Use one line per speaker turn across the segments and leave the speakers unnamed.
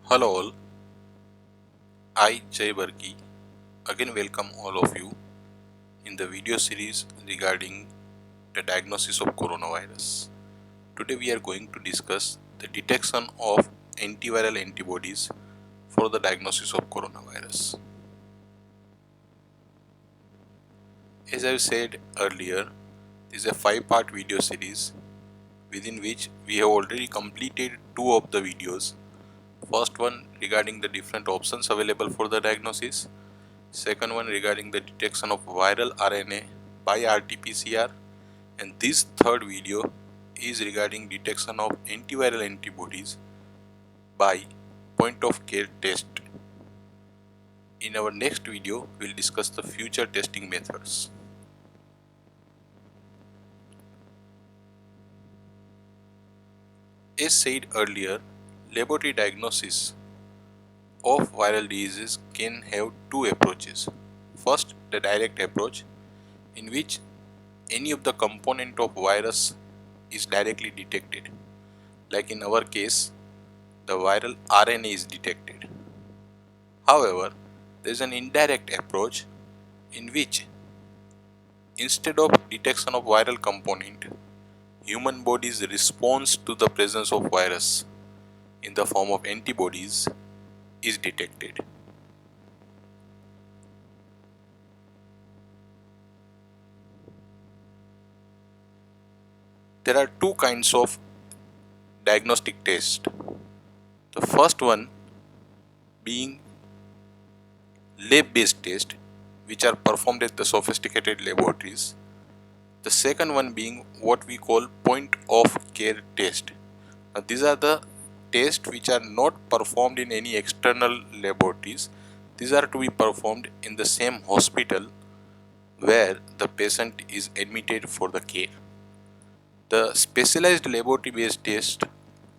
Hello all, I Bergi again welcome all of you in the video series regarding the diagnosis of coronavirus. Today we are going to discuss the detection of antiviral antibodies for the diagnosis of coronavirus. As I said earlier, this is a 5-part video series within which we have already completed 2 of the videos. First one regarding the different options available for the diagnosis. Second one regarding the detection of viral RNA by RT-PCR, and this third video is regarding detection of antiviral antibodies by point of care test. In our next video, we will discuss the future testing methods. As said earlier, laboratory diagnosis of viral diseases can have 2 approaches. First, the direct approach, in which any of the component of virus is directly detected. Like in our case, the viral RNA is detected. However, there is an indirect approach in which instead of detection of viral component, human body's response to the presence of virus in the form of antibodies is detected. There are 2 kinds of diagnostic tests. The first one being lab-based tests, which are performed at the sophisticated laboratories. The second one being what we call point of care test. Now, these are the tests which are not performed in any external laboratories. These are to be performed in the same hospital where the patient is admitted for the care. The specialized laboratory based tests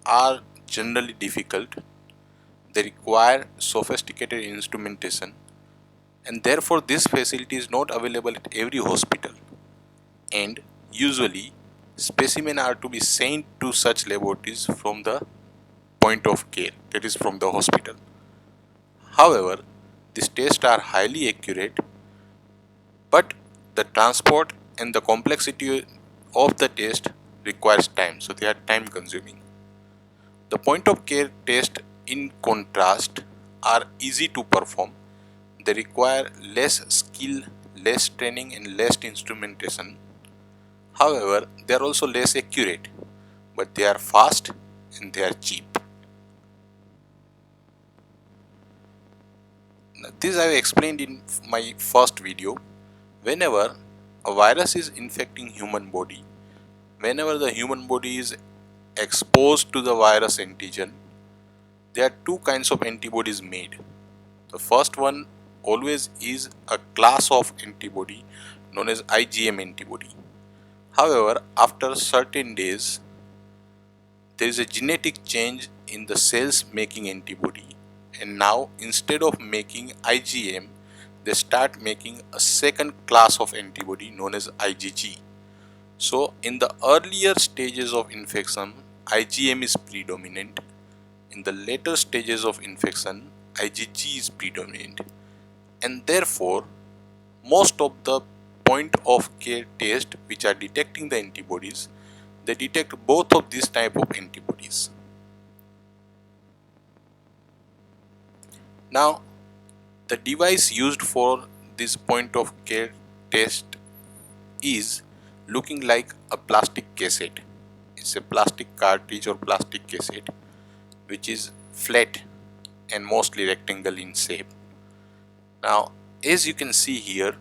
are generally difficult. They require sophisticated instrumentation, and therefore this facility is not available at every hospital, and usually specimens are to be sent to such laboratories from the point of care, that is from the hospital. However, these tests are highly accurate, but the transport and the complexity of the test requires time, so they are time consuming. The point of care test in contrast are easy to perform. They require less skill, less training and less instrumentation. However, they are also less accurate, but they are fast and they are cheap. Now, this I have explained in my first video. Whenever a virus is infecting human body, whenever the human body is exposed to the virus antigen, there are 2 kinds of antibodies made. The first one always is a class of antibody known as IgM antibody. However, after certain days, there is a genetic change in the cells making antibody, and now instead of making IgM, they start making a second class of antibody known as IgG. So in the earlier stages of infection, IgM is predominant. In the later stages of infection, IgG is predominant, and therefore most of the point of care tests which are detecting the antibodies, they detect both of these type of antibodies. Now, the device used for this point of care test is looking like a plastic cassette. It's a plastic cartridge or plastic cassette which is flat and mostly rectangle in shape. Now, as you can see here,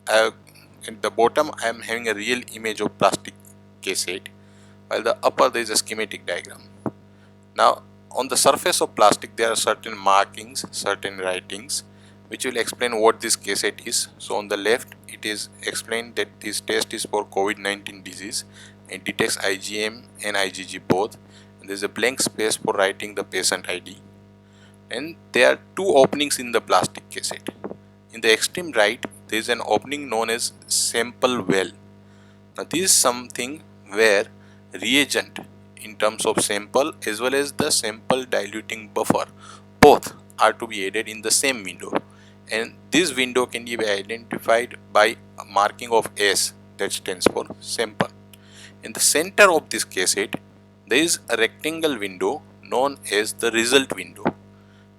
at the bottom I am having a real image of plastic cassette, while the upper there is a schematic diagram. Now, on the surface of plastic there are certain markings, certain writings which will explain what this cassette is. So on the left it is explained that this test is for COVID-19 disease and detects IgM and IgG both, and there is a blank space for writing the patient ID, and there are 2 openings in the plastic cassette. In the extreme right there is an opening known as sample well. Now this is something where reagent in terms of sample as well as the sample diluting buffer, both are to be added in the same window, and this window can be identified by a marking of S, that stands for sample. In the center of this cassette there is a rectangle window known as the result window.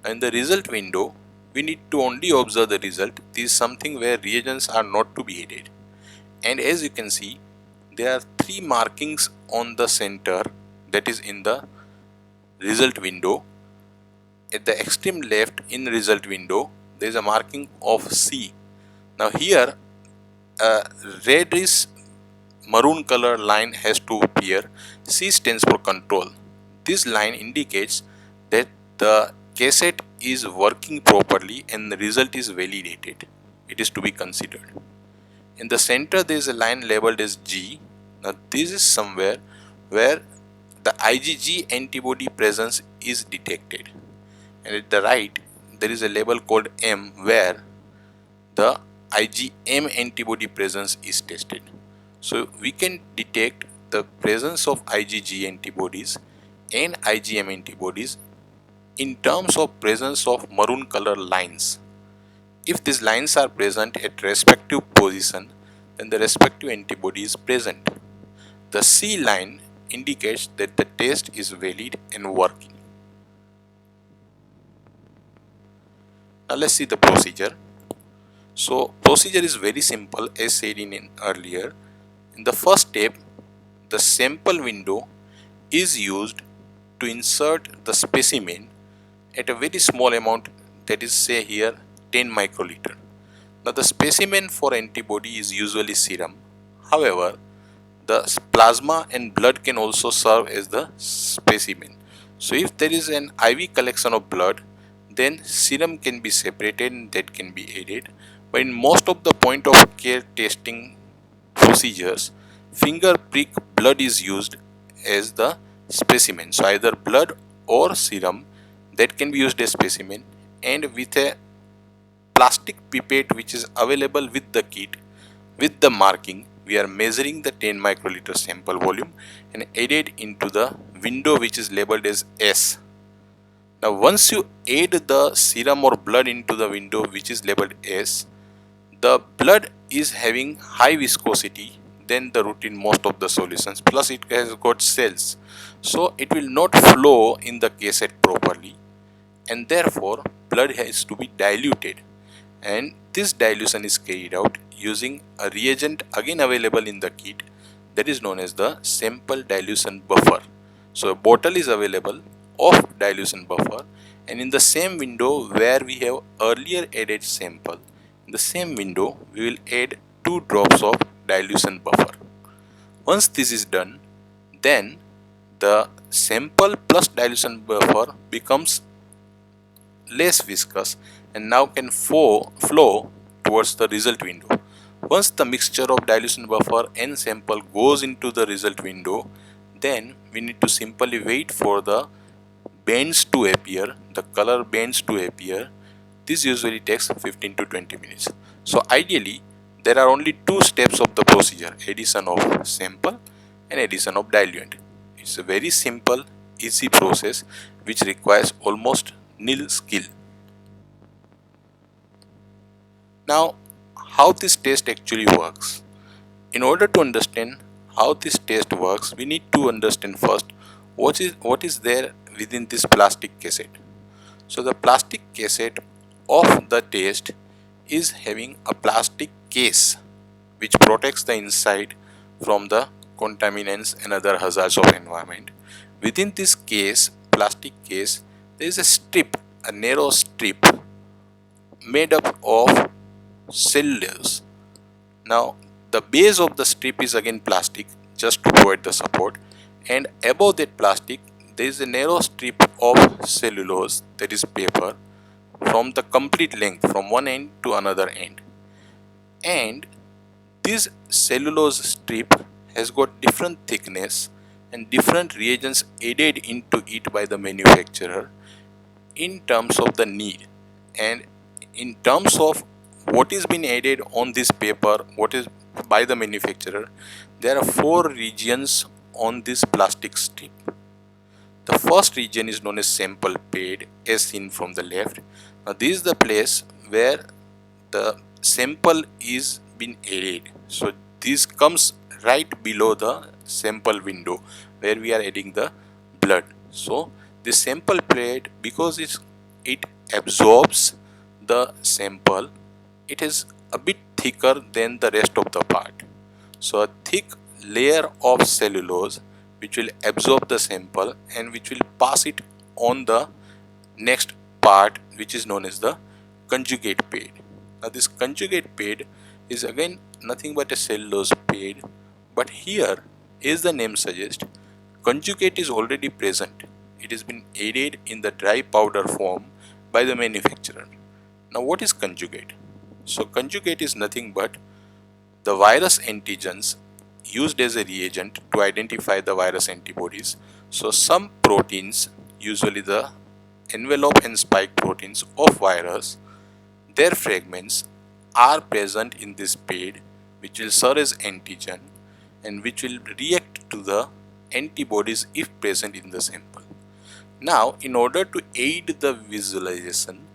In the result window we need to only observe the result. This is something where reagents are not to be added, and as you can see there are three markings on the center, that is in the result window. At the extreme left in the result window there is a marking of C. Now here a reddish maroon color line has to appear. C stands for control. This line indicates that the cassette is working properly and the result is validated. It is to be considered. In the center there is a line labeled as G. Now this is somewhere where the IgG antibody presence is detected, and at the right there is a label called M where the IgM antibody presence is tested. So we can detect the presence of IgG antibodies and IgM antibodies in terms of presence of maroon color lines. If these lines are present at respective position, then the respective antibody is present. The C line indicates that the test is valid and working. Now let's see the procedure. So procedure is very simple as said in earlier. In the first step, the sample window is used to insert the specimen at a very small amount, that is say here 10 microliter. Now the specimen for antibody is usually serum. However, the plasma and blood can also serve as the specimen. So if there is an IV collection of blood, then serum can be separated and that can be added. But in most of the point of care testing procedures, finger prick blood is used as the specimen. So either blood or serum that can be used as specimen, and with a plastic pipette which is available with the kit with the marking, we are measuring the 10 microliter sample volume and add it into the window which is labeled as S. Now once you add the serum or blood into the window which is labeled S, the blood is having high viscosity than the routine most of the solutions, plus it has got cells, so it will not flow in the cassette properly, and therefore blood has to be diluted, and this dilution is carried out using a reagent again available in the kit that is known as the sample dilution buffer. So a bottle is available of dilution buffer, and in the same window where we have earlier added sample, in the same window we will add 2 drops of dilution buffer. Once this is done, then the sample plus dilution buffer becomes less viscous and now can flow towards the result window. Once the mixture of dilution buffer and sample goes into the result window, then we need to simply wait for the bands to appear, the color bands to appear. This usually takes 15 to 20 minutes. So ideally there are only 2 steps of the procedure: addition of sample and addition of diluent. It's a very simple, easy process which requires almost nil skill. Now, how this test actually works? In order to understand how this test works, we need to understand first what is there within this plastic cassette. So the plastic cassette of the test is having a plastic case which protects the inside from the contaminants and other hazards of environment. Within this case, plastic case, there is a strip, a narrow strip made up of cellulose. Now the base of the strip is again plastic just to provide the support, and above that plastic there is a narrow strip of cellulose, that is paper, from the complete length from one end to another end, and this cellulose strip has got different thickness and different reagents added into it by the manufacturer in terms of the need, and in terms of what is being added on this paper, what is by the manufacturer. There are 4 regions on this plastic strip. The first region is known as sample paid, as seen from the left. Now this is the place where the sample is been added. So this comes right below the sample window where we are adding the blood. So this sample plate, because it absorbs the sample, it is a bit thicker than the rest of the part. So a thick layer of cellulose which will absorb the sample and which will pass it on the next part, which is known as the conjugate pad. Now this conjugate pad is again nothing but a cellulose pad, but here, as the name suggests, conjugate is already present. It has been added in the dry powder form by the manufacturer. Now what is conjugate? So conjugate is nothing but the virus antigens used as a reagent to identify the virus antibodies. So some proteins, usually the envelope and spike proteins of virus, their fragments are present in this pad, which will serve as antigen and which will react to the antibodies if present in the sample. Now, in order to aid the visualization,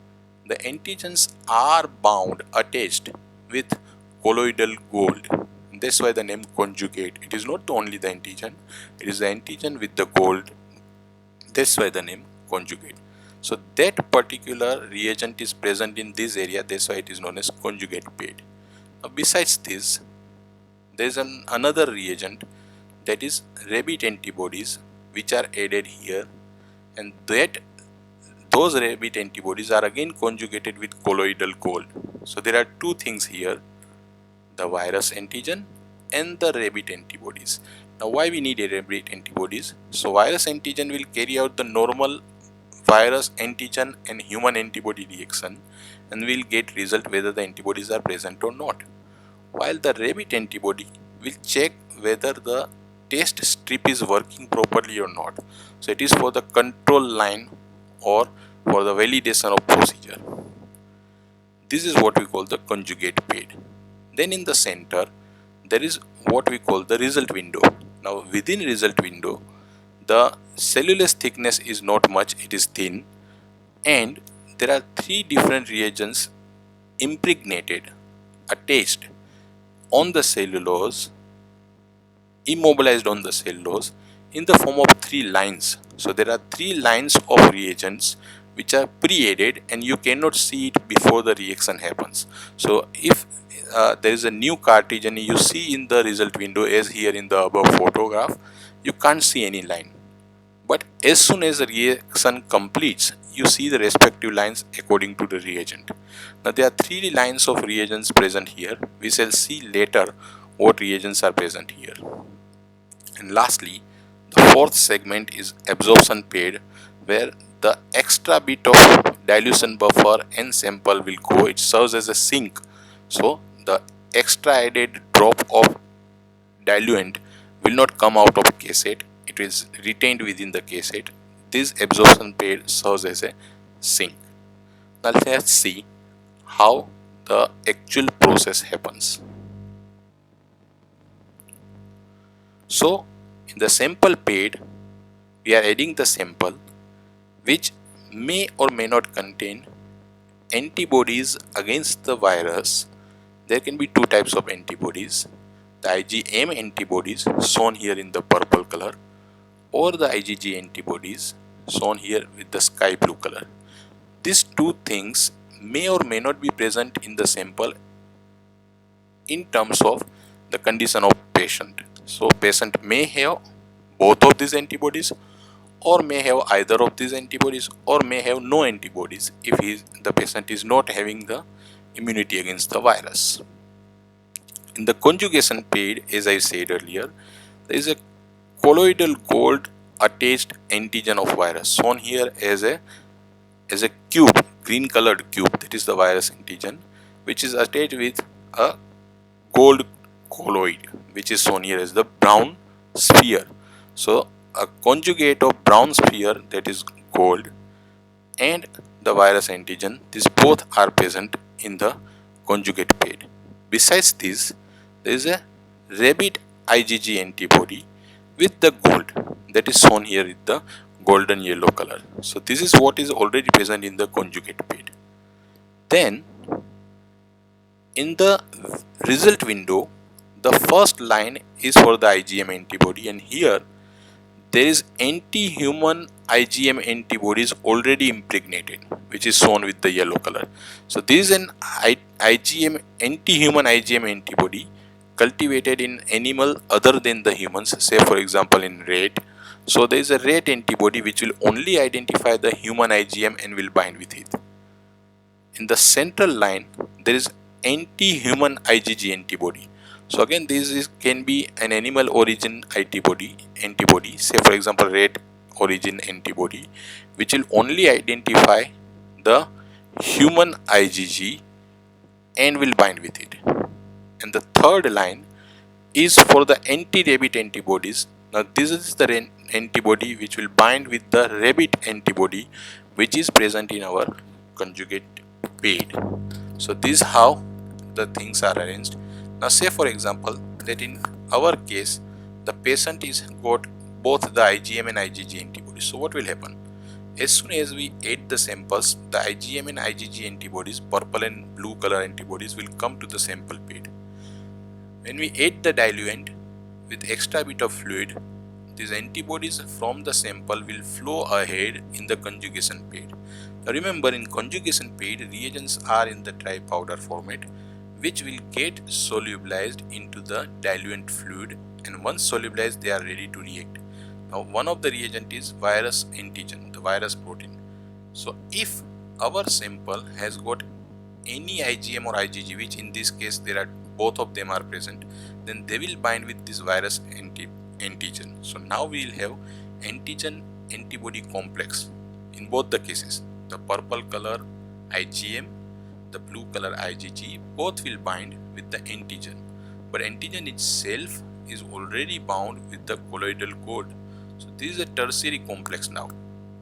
the antigens are attached with colloidal gold. That's why the name conjugate. It is not only the antigen, it is the antigen with the gold. That's why the name conjugate. So that particular reagent is present in this area. That's why it is known as conjugate pad. Now besides this, there is another reagent, that is rabbit antibodies, which are added here, and those rabbit antibodies are again conjugated with colloidal gold. So there are two things here, the virus antigen and the rabbit antibodies. Now why we need a rabbit antibodies? So virus antigen will carry out the normal virus antigen and human antibody reaction and we will get result whether the antibodies are present or not. While the rabbit antibody will check whether the test strip is working properly or not. So it is for the control line or for the validation of procedure. This is what we call the conjugate pad. Then in the center there is what we call the result window. Now within result window, the cellulose thickness is not much, it is thin, and there are three different reagents impregnated, attached on the cellulose, immobilized on the cellulose in the form of three lines. So there are three lines of reagents which are pre-added and you cannot see it before the reaction happens. So if there is a new cartridge and you see in the result window, as here in the above photograph, you can't see any line. But as soon as the reaction completes, you see the respective lines according to the reagent. Now there are three lines of reagents present here. We shall see later what reagents are present here. And lastly, the fourth segment is absorption pad, where the extra bit of dilution buffer and sample will go. It serves as a sink. So the extra added drop of diluent will not come out of cassette. It is retained within the cassette. This absorption pad serves as a sink. Now let's see how the actual process happens. So in the sample pad, we are adding the sample which may or may not contain antibodies against the virus. There can be two types of antibodies, the IgM antibodies shown here in the purple color or the IgG antibodies shown here with the sky blue color. These two things may or may not be present in the sample in terms of the condition of patient. So patient may have both of these antibodies or may have either of these antibodies or may have no antibodies if the patient is not having the immunity against the virus. In the conjugation pad, as I said earlier, there is a colloidal gold attached antigen of virus shown here as a cube, green colored cube, that is the virus antigen, which is attached with a gold colloid, which is shown here as the brown sphere. So a conjugate of brown sphere, that is gold, and the virus antigen, these both are present in the conjugate pad. Besides this, there is a rabbit IgG antibody with the gold, that is shown here with the golden yellow color. So this is what is already present in the conjugate paired. Then in the result window, the first line is for the IgM antibody, and here there is anti-human IgM antibodies already impregnated, which is shown with the yellow color. So this is an IgM anti-human IgM antibody cultivated in animal other than the humans, say for example in rat. So there is a rat antibody which will only identify the human IgM and will bind with it. In the central line, there is anti-human IgG antibody. So again, can be an animal origin antibody, say for example rat origin antibody, which will only identify the human IgG and will bind with it. And the third line is for the anti-rabbit antibodies. Now this is the antibody which will bind with the rabbit antibody which is present in our conjugate paired. So this is how the things are arranged. Now say for example that in our case the patient is got both the IgM and IgG antibodies. So what will happen? As soon as we add the samples, the IgM and IgG antibodies, purple and blue color antibodies, will come to the sample paired. When we add the diluent with extra bit of fluid, these antibodies from the sample will flow ahead in the conjugation paired. Now remember, in conjugation paired, reagents are in the dry powder format, which will get solubilized into the diluent fluid, and once solubilized they are ready to react. Now one of the reagent is virus antigen, the virus protein. So if our sample has got any IgM or IgG, which in this case there are both of them are present, then they will bind with this virus antigen. So now we will have antigen antibody complex in both the cases. The purple color IgM, the blue color IgG, both will bind with the antigen, but antigen itself is already bound with the colloidal gold. So this is a tertiary complex now.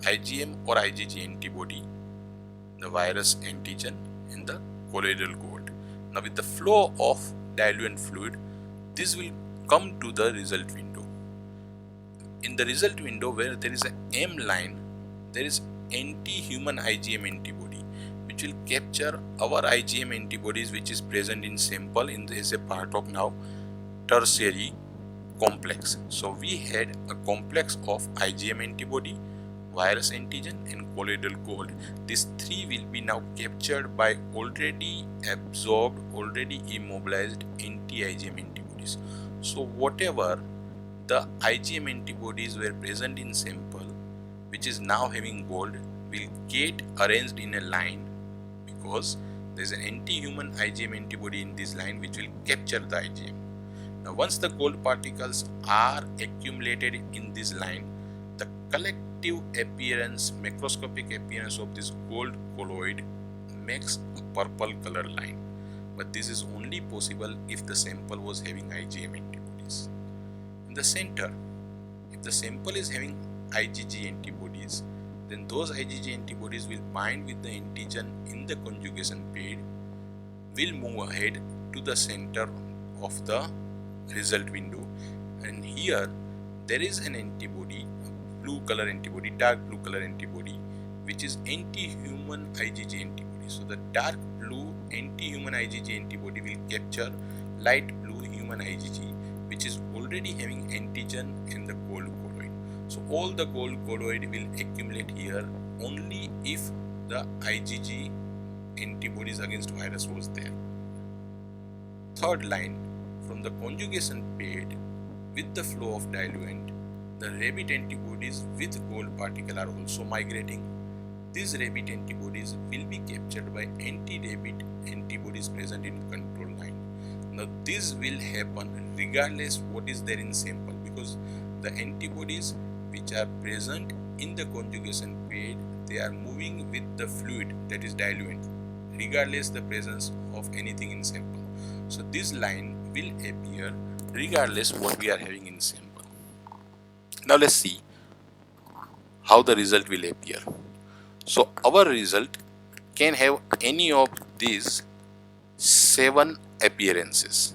IgM or IgG antibody, the virus antigen, and the colloidal gold. Now with the flow of diluent fluid, this will come to the result window. In the result window where there is a M line, there is anti-human IgM antibody which will capture our IgM antibodies which is present in sample as a part of now tertiary complex. So we had a complex of IgM antibody, virus antigen, and colloidal gold. These three will be now captured by already absorbed, already immobilized anti-IgM antibodies. So whatever the IgM antibodies were present in sample which is now having gold will get arranged in a line, because there is an anti-human IgM antibody in this line which will capture the IgM. Now once the gold particles are accumulated in this line, the collective appearance, macroscopic appearance of this gold colloid makes a purple color line. But this is only possible if the sample was having IgM antibodies. In the center, if the sample is having IgG antibodies, then those IgG antibodies will bind with the antigen in the conjugation paired, will move ahead to the center of the result window, and here there is an antibody, blue color antibody, dark blue color antibody, which is anti-human IgG antibody. So the dark blue anti-human IgG antibody will capture light blue human IgG, which is already having antigen and the gold colloid. So all the gold colloid will accumulate here only if the IgG antibodies against virus was there. Third line, from the conjugation paired with the flow of diluent, the rabbit antibodies with gold particle are also migrating. These rabbit antibodies will be captured by anti-rabbit antibodies present in control line. Now this will happen regardless what is there in sample, because the antibodies which are present in the conjugation paired, they are moving with the fluid, that is diluent, regardless the presence of anything in sample. So this line will appear regardless what we are having in sample. Now let's see how the result will appear. So our result can have any of these 7 appearances.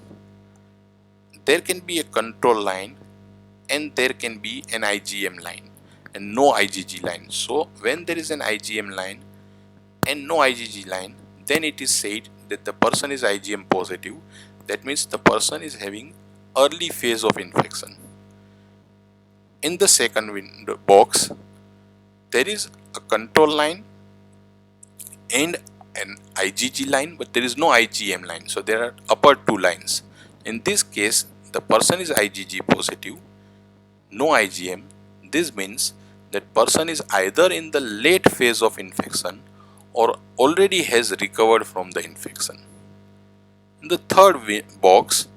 There can be a control line and there can be an IgM line and no IgG line. So when there is an IgM line and no IgG line, then it is said that the person is IgM positive. That means the person is having early phase of infection. In the second window box, there is a control line and an IgG line, but there is no IgM line. So there are upper two lines. In this case, the person is IgG positive, no IgM. This means that person is either in the late phase of infection or already has recovered from the infection. In the third box,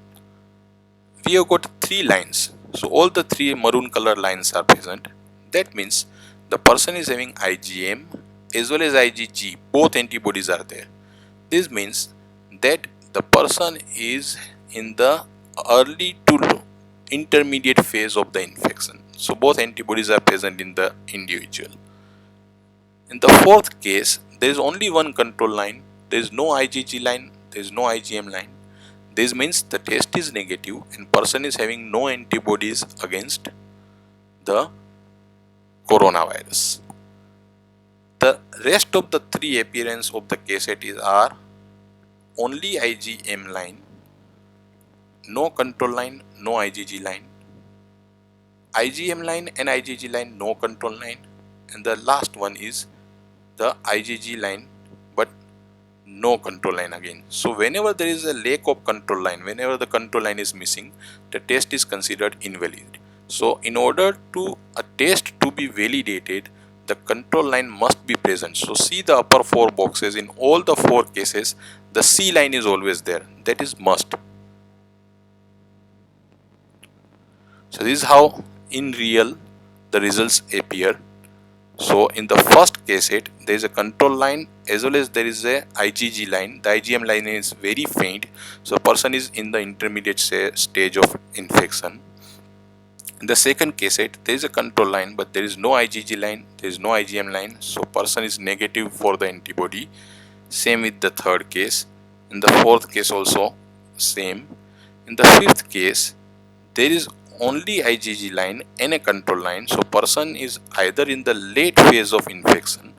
we have got three lines. So all the three maroon color lines are present. That means the person is having IgM as well as IgG. Both antibodies are there. This means that the person is in the early to intermediate phase of the infection. So both antibodies are present in the individual. In the fourth case, there is only one control line. There is no IgG line. There is no IgM line. This means the test is negative and person is having no antibodies against the coronavirus. The rest of the three appearance of the cassette are only IgM line, no control line, no IgG line, IgM line and IgG line, no control line, and the last one is the IgG line but no control line again. So whenever there is a lack of control line, whenever the control line is missing, the test is considered invalid. So in order to a test to be validated, the control line must be present. So see the upper four boxes. In all the four cases, the C line is always there. That is must. So this is how in real the results appear. So in the first cassette, there is a control line as well as there is a IgG line. The IgM line is very faint. So person is in the intermediate stage of infection. In the second cassette, there is a control line but there is no IgG line, there is no IgM line. So person is negative for the antibody. Same with the third case. In the fourth case also same. In the fifth case, there is only IgG line and a control line. So person is either in the late phase of infection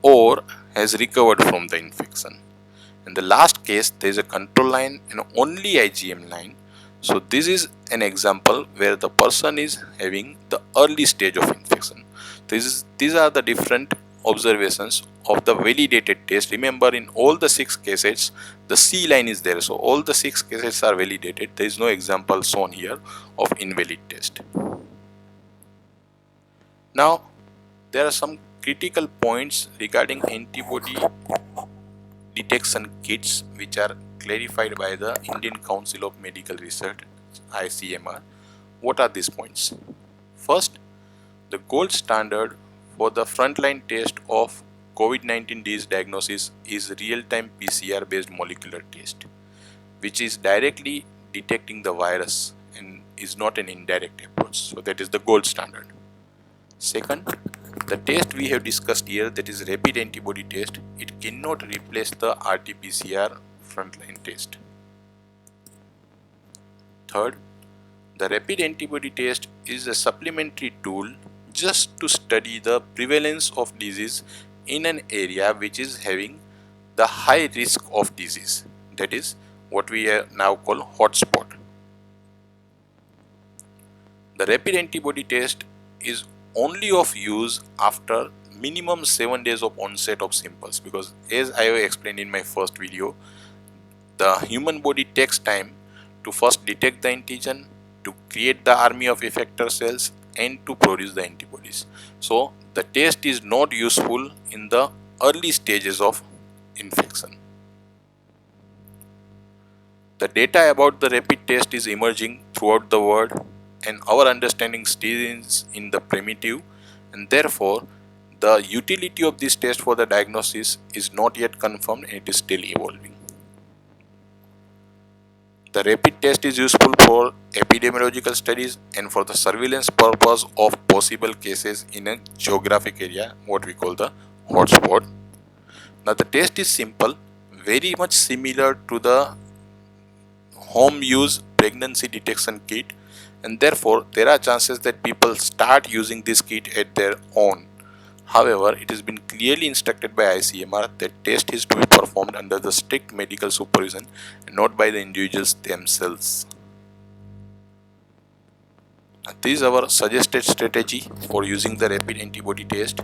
or has recovered from the infection. In the last case, there is a control line and only IgM line. So this is an example where the person is having the early stage of infection. These are the different observations of the validated test. Remember, in all the 6 cases, the C line is there. So all the 6 cases are validated. There is no example shown here of invalid test. Now, there are some critical points regarding antibody detection kits which are clarified by the Indian Council of Medical Research, ICMR. What are these points? First, the gold standard for the frontline test of COVID-19 disease diagnosis is real-time PCR based molecular test, which is directly detecting the virus and is not an indirect approach. So that is the gold standard. Second, the test we have discussed here, that is rapid antibody test, it cannot replace the RT-PCR frontline test. Third, the rapid antibody test is a supplementary tool just to study the prevalence of disease in an area which is having the high risk of disease. That is what we now call hotspot. The rapid antibody test is only of use after minimum 7 days of onset of symptoms, because as I have explained in my first video, the human body takes time to first detect the antigen, to create the army of effector cells and to produce the antibodies. So the test is not useful in the early stages of infection. The data about the rapid test is emerging throughout the world and our understanding still is in the primitive, and therefore the utility of this test for the diagnosis is not yet confirmed and it is still evolving. The rapid test is useful for epidemiological studies and for the surveillance purpose of possible cases in a geographic area, what we call the hotspot. Now the test is simple, very much similar to the home use pregnancy detection kit, and therefore there are chances that people start using this kit at their own. However, it has been clearly instructed by ICMR that test is to be performed under the strict medical supervision and not by the individuals themselves. This is our suggested strategy for using the rapid antibody test.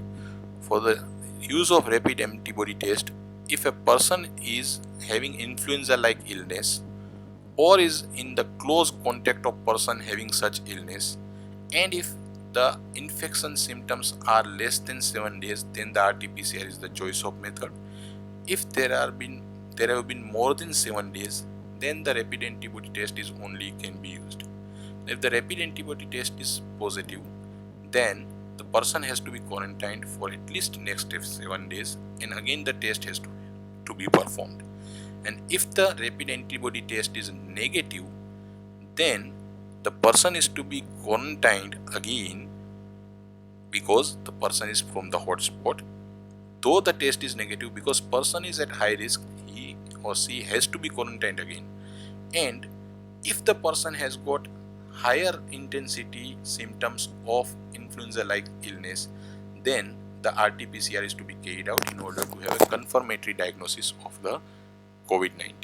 For the use of rapid antibody test, if a person is having influenza-like illness or is in the close contact of person having such illness, and if the infection symptoms are less than 7 days, then the RT-PCR is the choice of method. If there have been more than 7 days, then the rapid antibody test is only can be used. If the rapid antibody test is positive, then the person has to be quarantined for at least next 7 days, and again the test has to be performed. And if the rapid antibody test is negative, then the person is to be quarantined again because the person is from the hotspot. Though the test is negative, because person is at high risk, he or she has to be quarantined again. And if the person has got higher intensity symptoms of influenza-like illness, then the RT-PCR is to be carried out in order to have a confirmatory diagnosis of the COVID-19.